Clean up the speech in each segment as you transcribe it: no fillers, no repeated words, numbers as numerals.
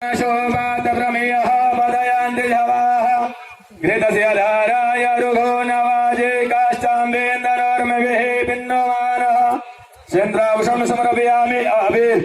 शोभातप्रमेयः पदयान्तिजवाः घृतस्य धाराय रुघो नवाजे काष्ठाम्बेन्दनोर्मभिः भिन्नमानः चन्द्रावशं समर्पयामि आविर्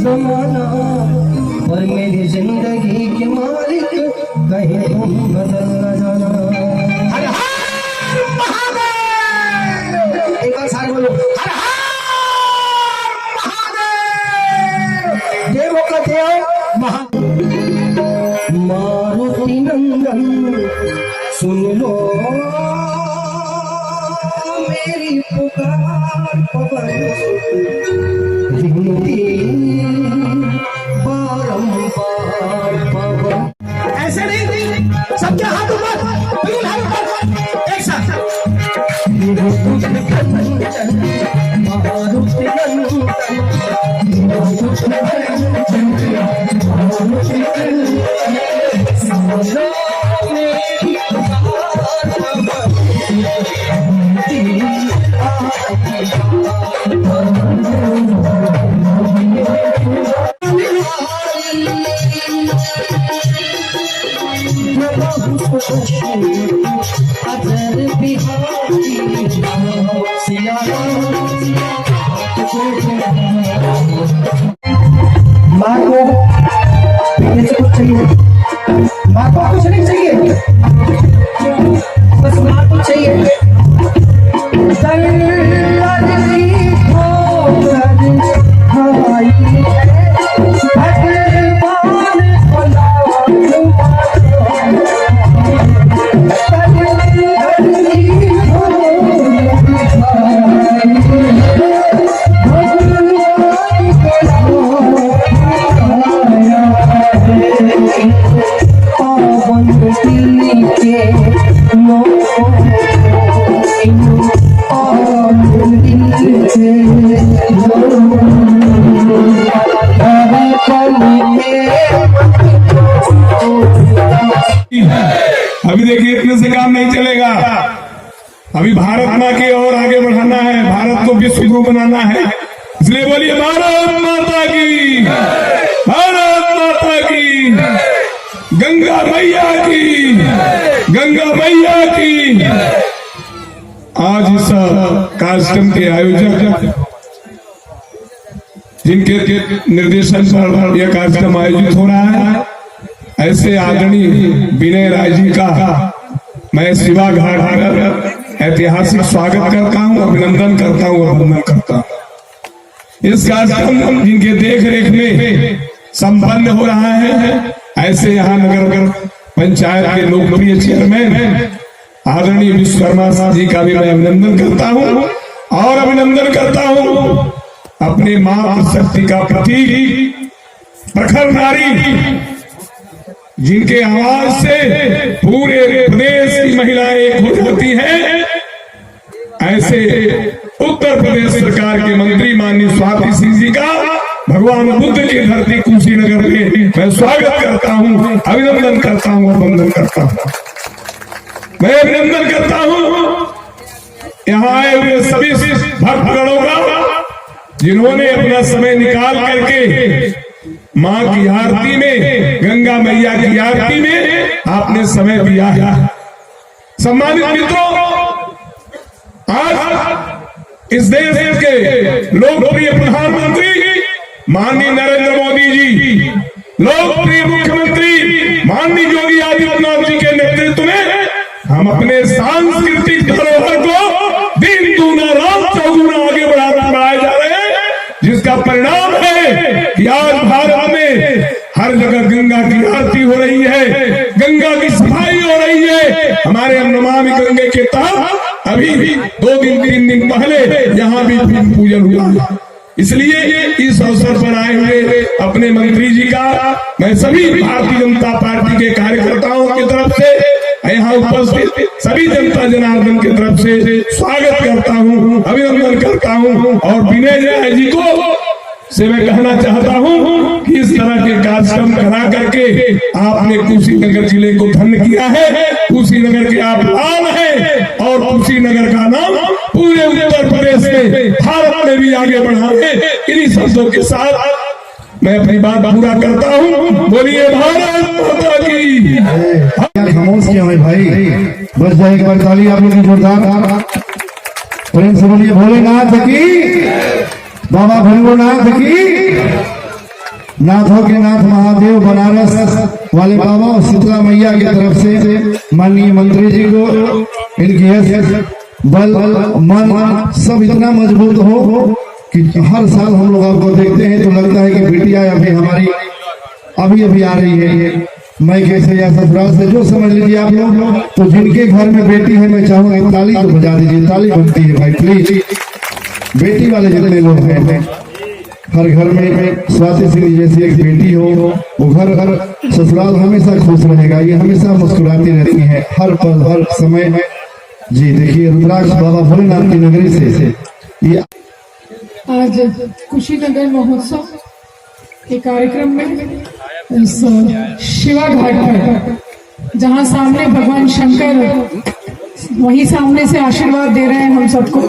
जमाना और मेरी जिंदगी के मालिक कहीं तुम बदल न जाना। हर हर महादेव, एक बार सारे बोलो हर हर महादेव। देव का देव मारुति नंदन सुन लो मेरी पुकार पवन ऐसे नहीं, सबके हाथ ऊपर, बिल्कुल हाथ ऊपर, एक साथ। माँ को कुछ चाहिए, माँ को कुछ नहीं चाहिए, बस माँ को चाहिए। अभी देखिए इतने से काम नहीं चलेगा। अभी भारत माँ की ओर आगे बढ़ाना है, भारत को विश्व गुरु बनाना है। इसलिए बोलिए भारत माता की, भारत माता की, गंगा मैया की, गंगा मैया की। आज इस कार्यक्रम के आयोजक जिनके निर्देशन पर यह कार्यक्रम आयोजित हो रहा है, ऐसे आदरणीय विनय राय जी का मैं शिवा घाट पर ऐतिहासिक स्वागत करता हूँ, अभिनंदन करता हूँ और वंदन करता हूँ। इस कार्यक्रम जिनके देख रेख में संपन्न हो रहा है, ऐसे यहाँ नगर पंचायत के लोकप्रिय चेयरमैन आदरणीय विश्वकर्मा जी का भी मैं अभिनंदन करता हूँ और अभिनंदन करता हूँ अपने मां शक्ति का प्रतीक प्रखर नारी जिनके आवाज से पूरे प्रदेश की महिलाएं एक हो जाती हैं। ऐसे उत्तर प्रदेश सरकार के मंत्री माननीय स्वाति सिंह जी का भगवान बुद्ध की धरती कुशीनगर में मैं स्वागत करता हूं, अभिनंदन करता हूं और वंदन करता हूं। मैं अभिनंदन करता हूं यहाँ आए हुए सभी भक्तगणों का, जिन्होंने अपना समय निकाल करके माँ की आरती में, गंगा मैया की आरती में आपने समय दिया है। सम्मानित मित्रों, आज इस देश के लोकप्रिय प्रधानमंत्री माननीय नरेंद्र मोदी जी, लोकप्रिय मुख्यमंत्री माननीय योगी आदित्यनाथ जी के नेतृत्व में हम अपने सांस्कृतिक धरोहर को दिन दूना रात चौगुना आगे बढ़ाए जा रहे हैं, जिसका परिणाम है कि आज भारत में हर जगह गंगा की आरती हो रही है, गंगा की सफाई हो रही है। हमारे नमामि गंगे के तहत अभी 2 दिन 3 दिन पहले यहाँ भी पूजन हुआ। इसलिए इस अवसर पर आए हुए अपने मंत्री जी का मैं सभी भारतीय जनता पार्टी के कार्यकर्ताओं की तरफ से, यहाँ उपस्थित सभी जनता जनार्दन की तरफ से स्वागत करता हूँ, अभिनंदन करता हूँ। और विनय राय जी को से मैं कहना चाहता हूँ कि इस तरह के कार्यक्रम करा करके आपने कुशीनगर जिले को धन्य किया है। कुशीनगर के आप लाल हैं और कुशीनगर का नाम पूरे उत्तर प्रदेश में, भारत में भी आगे बढ़ाए। इन्हीं शब्दों के साथ मैं अपनी बात पूरा करता हूँ। बोलिए भारत माता की। खामोश किया है भाई, बस जाए एक बार ताली आप लोग की जोरदार प्रेम से बोलिए भोलेनाथ की, बाबा भोलेनाथ की, नाथों के नाथ महादेव बनारस वाले बाबा और शीतला मैया की तरफ से माननीय मंत्री जी को इनकी बल मन सब इतना मजबूत हो कि हर साल हम लोग आपको देखते हैं तो लगता है कि बिटिया अभी हमारी अभी आ रही है। मैं कैसे या ससुराल से जो समझ लीजिए आप लोग, तो जिनके घर में बेटी है मैं चाहूंगा ताली तो बजा दीजिए, ताली बनती है भाई प्लीज। बेटी वाले जितने लोग हैं, हर घर में स्वाति सिंह जैसी एक बेटी हो, वो घर ससुराल हमेशा खुश रहेगा। ये हमेशा मुस्कुराती रहती है हर पल हर समय। जी देखिए रुद्राक्ष बाबा भोलेनाथ की नगरी से ये आज कुशीनगर महोत्सव के कार्यक्रम में इस शिवा घाट पर, जहां सामने भगवान शंकर वही सामने से आशीर्वाद दे रहे हैं हम सबको,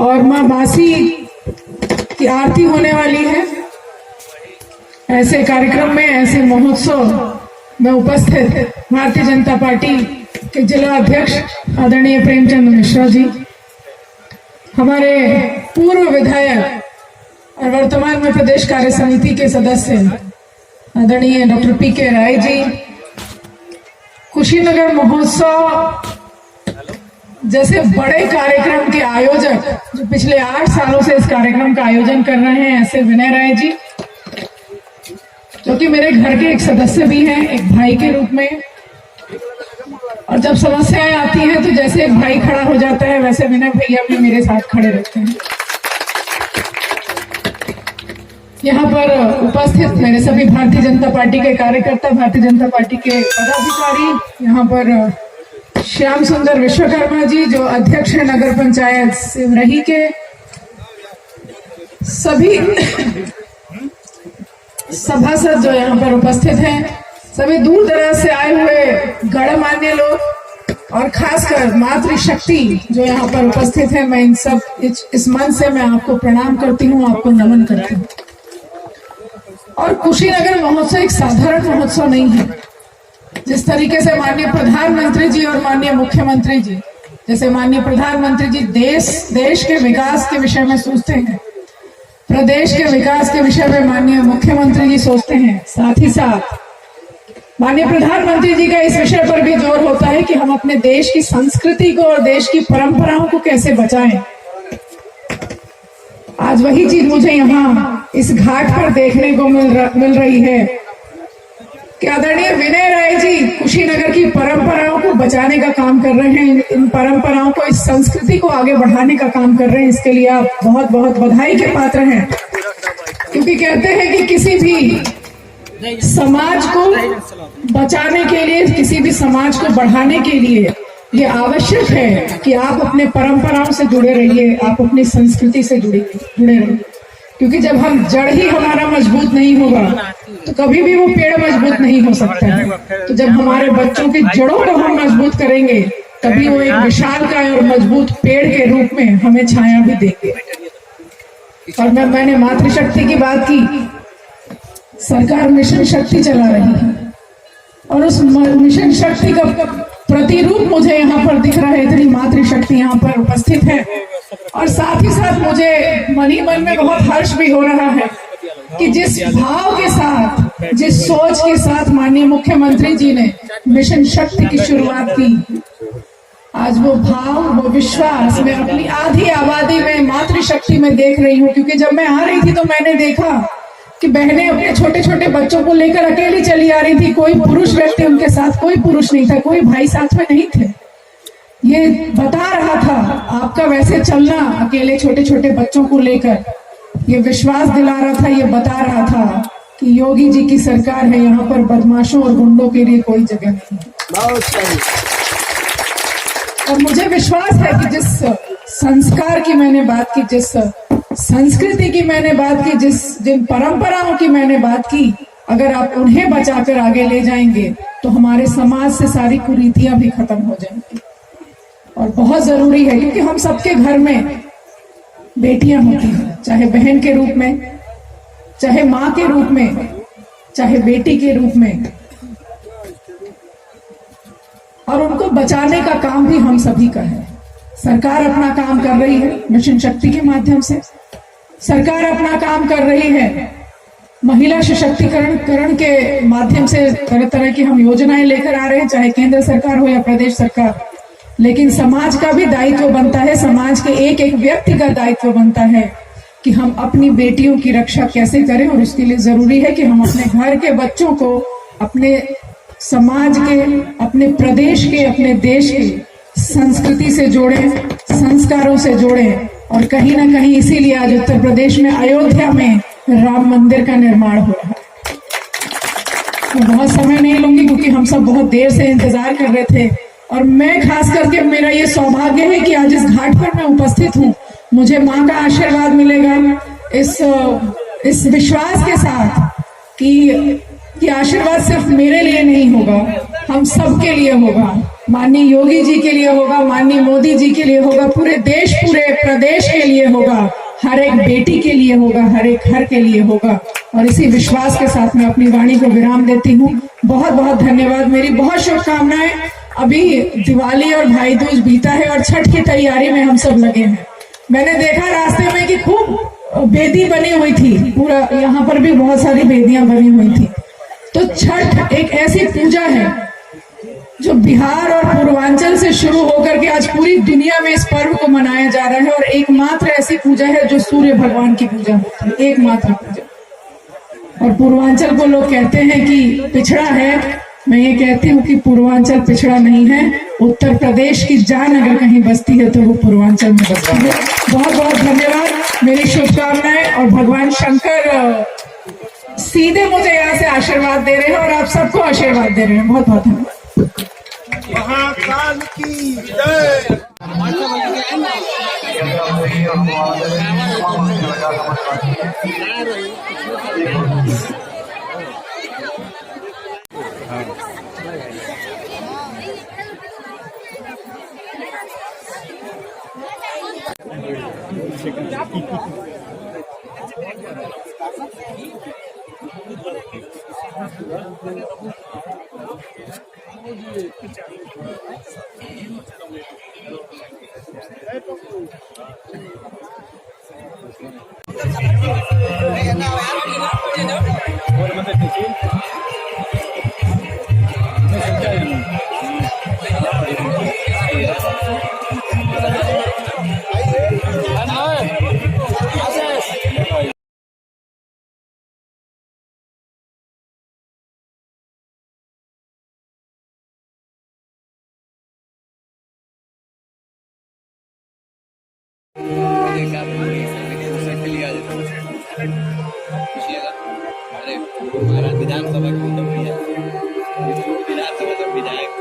और माँ बासी की आरती होने वाली है। ऐसे कार्यक्रम में, ऐसे महोत्सव में उपस्थित भारतीय जनता पार्टी के जिला अध्यक्ष आदरणीय प्रेमचंद मिश्रा जी, हमारे पूर्व विधायक और वर्तमान में प्रदेश कार्य समिति के सदस्य आदरणीय डॉक्टर पीके राय जी, कुशीनगर महोत्सव जैसे बड़े कार्यक्रम के आयोजक जो पिछले 8 सालों से इस कार्यक्रम का आयोजन कर रहे हैं, ऐसे विनय राय जी, जो कि मेरे घर के एक सदस्य भी हैं, एक भाई के रूप में। और जब समस्याएं आती हैं तो जैसे एक भाई खड़ा हो जाता है, वैसे विनय भैया भी मेरे साथ खड़े रहते हैं। यहाँ पर उपस्थित मेरे सभी भारतीय जनता पार्टी के कार्यकर्ता, भारतीय जनता पार्टी के पदाधिकारी, यहाँ पर श्याम सुंदर विश्वकर्मा जी जो अध्यक्ष है नगर पंचायत सिमरही के, सभी सभासद जो यहाँ पर उपस्थित हैं, सभी दूर दराज से आए हुए गणमान्य लोग और खासकर मातृशक्ति जो यहाँ पर उपस्थित है, मैं इन सब इस मन से मैं आपको प्रणाम करती हूँ, आपको नमन करती हूँ। और कुशीनगर महोत्सव एक साधारण महोत्सव नहीं है। जिस तरीके से माननीय प्रधानमंत्री जी और माननीय मुख्यमंत्री जी, जैसे माननीय प्रधानमंत्री जी देश के विकास के विषय में सोचते हैं, प्रदेश के विकास के विषय में माननीय मुख्यमंत्री जी सोचते हैं, साथ ही साथ माननीय प्रधानमंत्री जी का इस विषय पर भी जोर होता है कि हम अपने देश की संस्कृति को और देश की परंपराओं को कैसे बचाएं। आज वही चीज मुझे यहाँ इस घाट पर देखने को मिल रही है कि आदरणीय विनय राय जी कुशीनगर की परंपराओं को बचाने का काम कर रहे हैं, इन परंपराओं को, इस संस्कृति को आगे बढ़ाने का काम कर रहे हैं। इसके लिए आप बहुत बहुत बधाई के पात्र हैं, क्योंकि कहते हैं कि किसी भी समाज को बचाने के लिए, किसी भी समाज को बढ़ाने के लिए ये आवश्यक है कि आप अपने परंपराओं से जुड़े रहिए, आप अपनी संस्कृति से जुड़े रहिए। क्योंकि जब हम जड़ ही हमारा मजबूत नहीं होगा तो कभी भी वो पेड़ मजबूत नहीं हो सकता है। तो जब हमारे बच्चों की जड़ों को हम मजबूत करेंगे तभी वो एक विशालकाय और मजबूत पेड़ के रूप में हमें छाया भी देंगे। और मैंने मातृशक्ति की बात की। सरकार मिशन शक्ति चला रही है और उस मिशन शक्ति का प्रतिरूप मुझे यहाँ पर दिख रहा है। इतनी मातृशक्ति यहाँ पर उपस्थित है और साथ ही साथ मुझे मन ही मन में बहुत हर्ष भी हो रहा है कि जिस भाव के साथ, जिस सोच के साथ माननीय मुख्यमंत्री जी ने मिशन शक्ति की शुरुआत की, आज वो भाव, वो विश्वास मैं अपनी आधी आबादी में मातृशक्ति में देख रही हूँ। क्योंकि जब मैं आ रही थी तो मैंने देखा कि बहनें अपने छोटे छोटे बच्चों को लेकर अकेली चली आ रही थी। कोई पुरुष व्यक्ति उनके साथ, कोई पुरुष नहीं था, कोई भाई साथ में नहीं थे। ये बता रहा था आपका वैसे चलना अकेले छोटे छोटे बच्चों को लेकर, ये विश्वास दिला रहा था, ये बता रहा था कि योगी जी की सरकार है, यहाँ पर बदमाशों और गुंडों के लिए कोई जगह नहीं है। और मुझे विश्वास है कि जिस संस्कार की मैंने बात की, जिस संस्कृति की मैंने बात की, जिन परंपराओं की मैंने बात की, अगर आप उन्हें बचाकर आगे ले जाएंगे तो हमारे समाज से सारी कुरीतियां भी खत्म हो जाएंगी। और बहुत जरूरी है क्योंकि हम सबके घर में बेटियां होती हैं, चाहे बहन के रूप में, चाहे माँ के रूप में, चाहे बेटी के रूप में, और उनको बचाने का काम भी हम सभी का है। सरकार अपना काम कर रही है मिशन शक्ति के माध्यम से, सरकार अपना काम कर रही है महिला सशक्तिकरण के माध्यम से। तरह तरह की हम योजनाएं लेकर आ रहे हैं, चाहे केंद्र सरकार हो या प्रदेश सरकार। लेकिन समाज का भी दायित्व बनता है, समाज के एक एक व्यक्ति का दायित्व बनता है कि हम अपनी बेटियों की रक्षा कैसे करें। और उसके लिए जरूरी है कि हम अपने घर के बच्चों को अपने समाज के, अपने प्रदेश के, अपने देश की संस्कृति से जोड़ें, संस्कारों से जोड़ें। और कहीं ना कहीं इसीलिए आज उत्तर प्रदेश में अयोध्या में राम मंदिर का निर्माण हो रहा है। मैं बहुत समय नहीं लूंगी क्योंकि हम सब बहुत देर से इंतजार कर रहे थे। और मैं खास करके, मेरा ये सौभाग्य है कि आज इस घाट पर मैं उपस्थित हूँ। मुझे माँ का आशीर्वाद मिलेगा इस विश्वास के साथ कि आशीर्वाद सिर्फ मेरे लिए नहीं होगा, हम सब के लिए होगा। माननीय योगी जी के लिए होगा, माननीय मोदी जी के लिए होगा, पूरे देश, पूरे प्रदेश के लिए होगा, हर एक बेटी के लिए होगा, हर एक घर के लिए होगा। और इसी विश्वास के साथ मैं अपनी वाणी को विराम देती हूँ। बहुत बहुत धन्यवाद, मेरी बहुत शुभकामनाएं। अभी दिवाली और भाई दूज बीता है और छठ की तैयारी में हम सब लगे हैं। मैंने देखा रास्ते में कि खूब बेदी बनी हुई थी, पूरा यहाँ पर भी बहुत सारी बेदियां बनी हुई थी। तो छठ एक ऐसी पूजा है जो बिहार और पूर्वांचल से शुरू होकर के आज पूरी दुनिया में इस पर्व को मनाया जा रहा है। और एकमात्र ऐसी पूजा है जो सूर्य भगवान की पूजा होती है, एकमात्र पूजा। और पूर्वांचल को लोग कहते हैं कि पिछड़ा है, मैं ये कहती हूँ कि पूर्वांचल पिछड़ा नहीं है। उत्तर प्रदेश की जान अगर कहीं बसती है तो वो पूर्वांचल में बसती है। बहुत बहुत धन्यवाद, मेरी शुभकामनाएं। और भगवान शंकर सीधे मुझे यहाँ से आशीर्वाद दे रहे हैं और आप सबको आशीर्वाद दे रहे हैं। बहुत बहुत धन्यवाद। महाकाल की जय। विधानसभा विधायक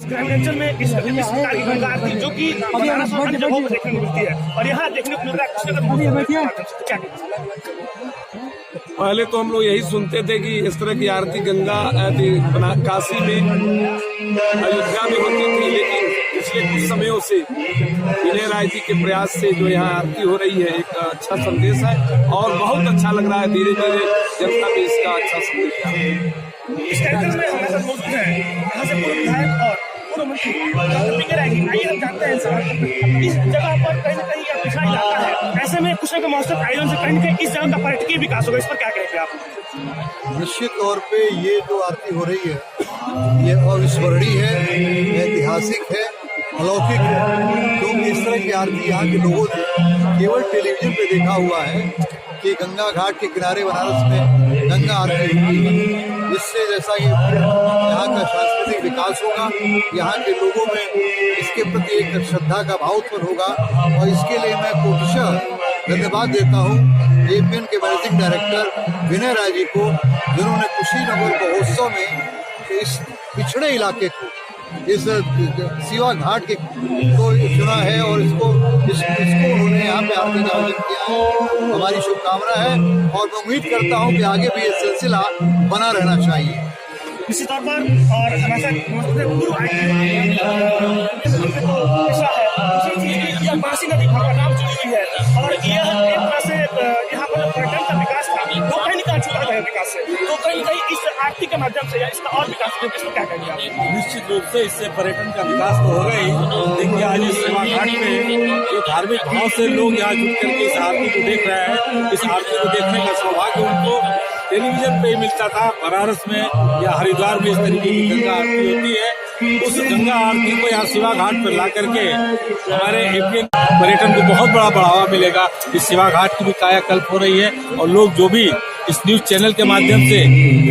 ग्रामीणांचल में इस प्रकार की गंगा आरती जो कि बनारस और अन्य जगहों पर देखने को मिलती है और यहाँ देखने को मिल रहा है कृष्णनगर। पहले तो हम लोग यही सुनते थे कि इस तरह की आरती गंगा काशी में, अयोध्या में होती थी, लेकिन पिछले कुछ समयों से विनय राय जी के प्रयास से जो यहाँ आरती हो रही है एक अच्छा संदेश है और बहुत अच्छा लग रहा है। धीरे धीरे जनता में इसका अच्छा संदेश आ रहा है। इस कार्यक्रम में हमारे साथ मौजूद है यहाँ से पूर्व विधायक और पूर्व मंत्री डॉक्टर विनय राय जी। आइए हम जानते हैं सर, इस जगह पर कहीं न कहीं यह पिछड़ा इलाका है, ऐसे में कुछ न कुछ महोत्सव आयोजन से कहीं न कहीं इस जगह का पर्यटकीय विकास होगा, इस पर क्या कहेंगे आप? निश्चित तौर पे ये जो आरती हो रही है ये अविस्मरणीय है, ऐतिहासिक है, अलौकिक है, क्योंकि इस तरह की आरती यहाँ के लोगों ने केवल टेलीविजन पे देखा हुआ है कि गंगा घाट के किनारे बनारस में गंगा आरती होती है। इससे जैसा कि यहाँ का सांस्कृतिक विकास होगा, यहाँ के लोगों में इसके प्रति एक श्रद्धा का भाव उत्पन्न होगा और इसके लिए मैं कोटिशः धन्यवाद देता हूँ एपीएन के मैनेजिंग डायरेक्टर विनय राय जी को, जिन्होंने कुशीनगर महोत्सव में इस पिछड़े इलाके को, इस शिवा घाट के को चुना है और इसको उन्होंने यहाँ पे आरती का आयोजन किया है। हमारी शुभकामना है और मैं उम्मीद करता हूँ कि आगे भी ये सिलसिला बना रहना चाहिए। इसी तौर पर और हमारे साथ पूर्व बासी नदी का नाम जुड़ी हुई है और यह एक तरह से यहाँ पर पर्यटन का विकास था, वो कहीं नहीं कहा चुका है विकास से, तो कहीं कहीं इस आरती के माध्यम से या इसका और विकास हो, इसमें क्या कहेंगे आप? निश्चित रूप से इससे पर्यटन का विकास तो होगा ही। देखिए आज इस शिवा घाट में जो धार्मिक भाव से लोग यहाँ जुट करके इस आरती को देख रहे हैं, इस आरती को देखने का सौभाग्य उनको टेलीविजन पे ही मिलता था। बनारस में या हरिद्वार में इस तरीके की गंगा आरती होती है, उस गंगा आरती को यहाँ शिवा घाट पर ला करके हमारे एपीएन पर्यटन को बहुत बड़ा बढ़ावा मिलेगा। इस शिवा घाट की भी कायाकल्प हो रही है और लोग जो भी इस न्यूज चैनल के माध्यम से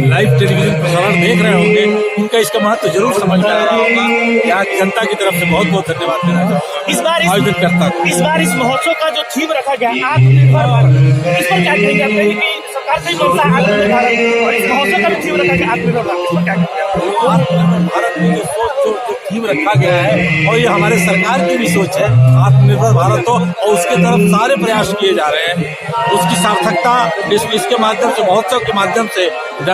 लाइव टेलीविजन प्रसारण देख रहे होंगे, उनका इसका महत्व जरूर समझ में आ रहा होगा। यहाँ की जनता की तरफ से बहुत बहुत धन्यवाद देना चाहूँगा इस बार आयोजनकर्ता को। इस बार इस महोत्सव का जो थीम रखा गया आत्मनिर्भर भारत, इस पर क्या कहेंगे आप? सरकार से आत्मनिर्भर भारत और इस महोत्सव का भी थीम रखा गया आत्मनिर्भर भारत, इस पर क्या कहेंगे? आत्मनिर्भर भारत में जो सोच जो थीम रखा गया है और ये हमारे सरकार की भी सोच है, आत्मनिर्भर भारत हो, और उसके तरफ सारे प्रयास किए जा रहे हैं। उसकी सार्थकता इसके माध्यम से, महोत्सव के माध्यम से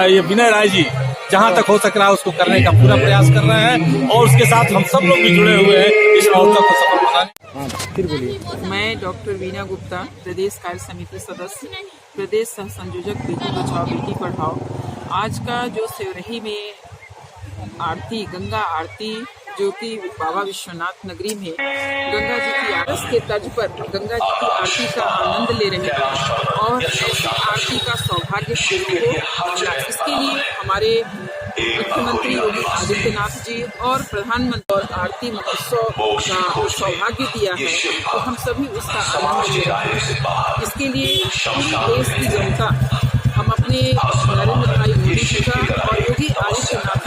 ये विनय राय जी जहाँ तक हो सक रहा है उसको करने का पूरा प्रयास कर रहे हैं और उसके साथ हम सब लोग भी जुड़े हुए हैं इस महोत्सव को सफल बनाने। मैं डॉक्टर वीना गुप्ता, प्रदेश कार्य समिति सदस्य, प्रदेश सह संयोजक बेटी बचाओ बेटी पढ़ाओ। आज का जो सेवरही में आरती, गंगा आरती जो कि बाबा विश्वनाथ नगरी में गंगा जी की आरती के तर्ज पर गंगा जी की आरती का आनंद ले रहे हैं और ऐसी आरती का सौभाग्य हो, इसके लिए हमारे मुख्यमंत्री योगी आदित्यनाथ जी और प्रधानमंत्री और आरती महोत्सव का सौभाग्य दिया है, तो हम सभी उसका आनंद ले रहे हैं। इसके लिए पूरे देश की जनता हम अपने नरेंद्र भाई मोदी जी का और योगी आदित्यनाथ